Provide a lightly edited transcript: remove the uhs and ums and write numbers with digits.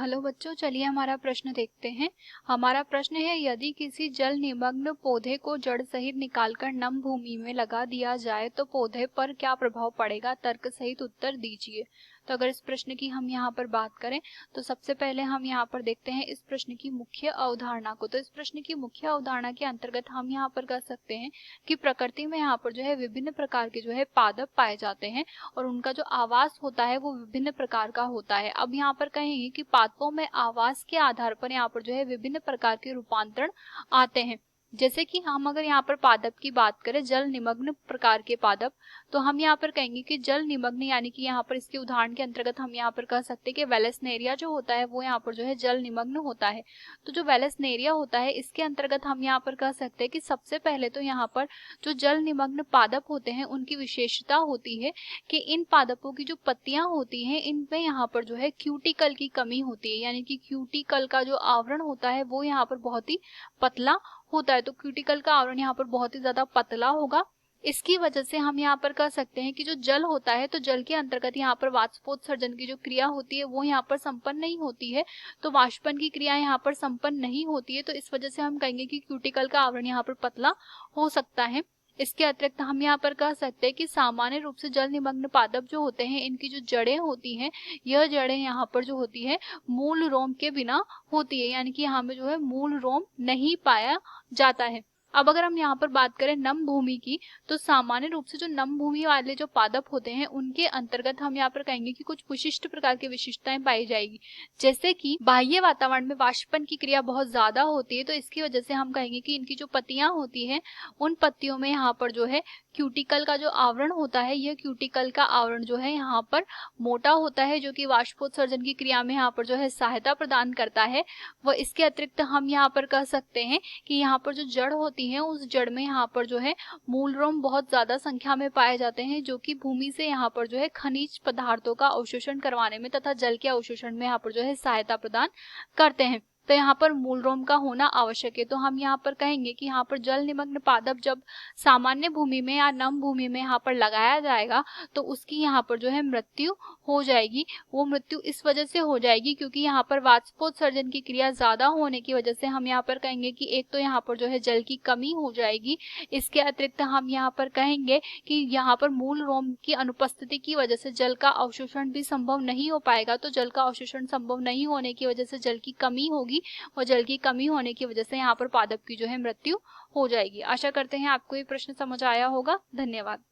Hello बच्चों, चलिए हमारा प्रश्न देखते हैं। हमारा प्रश्न है, यदि किसी जल निमग्न पौधे को जड़ सहित निकालकर नम भूमि में लगा दिया जाए तो पौधे पर क्या प्रभाव पड़ेगा? तर्क सहित उत्तर दीजिए। तो अगर इस प्रश्न की हम यहाँ पर बात करें तो सबसे पहले हम यहाँ पर देखते हैं इस प्रश्न की मुख्य अवधारणा को। तो इस प्रश्न की मुख्य अवधारणा के अंतर्गत हम यहाँ पर कह सकते हैं कि प्रकृति में यहाँ पर जो है विभिन्न प्रकार के जो है पादप पाए जाते हैं और उनका जो आवास होता है वो विभिन्न प्रकार का होता है। अब यहाँ पर कहेंगे कि पादपों में आवास के आधार पर यहाँ पर जो है विभिन्न प्रकार के रूपांतरण आते हैं। जैसे कि हम अगर यहाँ पर पादप की बात करें, जल निमग्न प्रकार के पादप, तो हम यहाँ पर कहेंगे कि जल निमग्न यानी कि यहाँ पर इसके उदाहरण के अंतर्गत हम यहाँ पर कह सकते हैं कि वेलेस्नेरिया जो होता है वो यहाँ पर जो है जल निमग्न होता है। तो जो वेलेस्नेरिया होता है इसके अंतर्गत हम यहाँ पर कह सकते हैं कि सबसे पहले तो यहाँ पर जो जल निमग्न पादप होते हैं उनकी विशेषता होती है कि इन पादपों की जो पत्तियां होती हैं इनमें यहाँ पर जो है क्यूटिकल की कमी होती है, यानी कि क्यूटिकल का जो आवरण होता है वो यहाँ पर बहुत ही पतला होता है। तो क्यूटिकल का आवरण यहाँ पर बहुत ही ज्यादा पतला होगा। इसकी वजह से हम यहाँ पर कह सकते हैं कि जो जल होता है तो जल के अंतर्गत यहाँ पर वाष्पोत्सर्जन की जो क्रिया होती है वो यहाँ पर संपन्न नहीं होती है। तो वाष्पन की क्रिया यहाँ पर संपन्न नहीं होती है, तो इस वजह से हम कहेंगे कि क्यूटिकल का आवरण यहाँ पर पतला हो सकता है। इसके अतिरिक्त हम यहाँ पर कह सकते हैं कि सामान्य रूप से जल निमग्न पादप जो होते हैं इनकी जो जड़ें होती हैं, यह जड़ें यहाँ पर जो होती है मूल रोम के बिना होती है, यानी कि यहाँ में जो है मूल रोम नहीं पाया जाता है। अब अगर हम यहाँ पर बात करें नम भूमि की, तो सामान्य रूप से जो नम भूमि वाले जो पादप होते हैं उनके अंतर्गत हम यहाँ पर कहेंगे कि कुछ विशिष्ट प्रकार की विशेषताएं पाई जाएगी। जैसे कि बाह्य वातावरण में वाष्पन की क्रिया बहुत ज्यादा होती है, तो इसकी वजह से हम कहेंगे कि इनकी जो पत्तियां होती हैं उन पत्तियों में यहाँ पर जो है क्यूटिकल का जो आवरण होता है, यह क्यूटिकल का आवरण जो है यहाँ पर मोटा होता है, जो कि वाष्पोत्सर्जन की क्रिया में यहाँ पर जो है सहायता प्रदान करता है। वह इसके अतिरिक्त हम यहाँ पर कह सकते हैं कि यहाँ पर जो जड़ होती है उस जड़ में यहाँ पर जो है मूल रोम बहुत ज्यादा संख्या में पाए जाते हैं, जो कि भूमि से यहाँ पर जो है खनिज पदार्थों का अवशोषण करवाने में तथा जल के अवशोषण में यहाँ पर जो है सहायता प्रदान करते हैं। तो यहाँ पर मूल रोम का होना आवश्यक है। तो हम यहाँ पर कहेंगे कि यहाँ पर जल निमग्न पादप जब सामान्य भूमि में या नम भूमि में यहाँ पर लगाया जाएगा तो उसकी यहाँ पर जो है मृत्यु हो जाएगी। वो मृत्यु इस वजह से हो जाएगी क्योंकि यहाँ पर वाष्पोत्सर्जन की क्रिया ज्यादा होने की वजह से हम यहाँ पर कहेंगे कि एक तो यहाँ पर जो है जल की कमी हो जाएगी। इसके अतिरिक्त हम यहाँ पर कहेंगे कि यहाँ पर मूल रोम की अनुपस्थिति की वजह से जल का अवशोषण भी संभव नहीं हो पाएगा। तो जल का अवशोषण संभव नहीं होने की वजह से जल की कमी होगी और जल की कमी होने की वजह से यहाँ पर पादप की जो है मृत्यु हो जाएगी। आशा करते हैं आपको ये प्रश्न समझ आया होगा। धन्यवाद।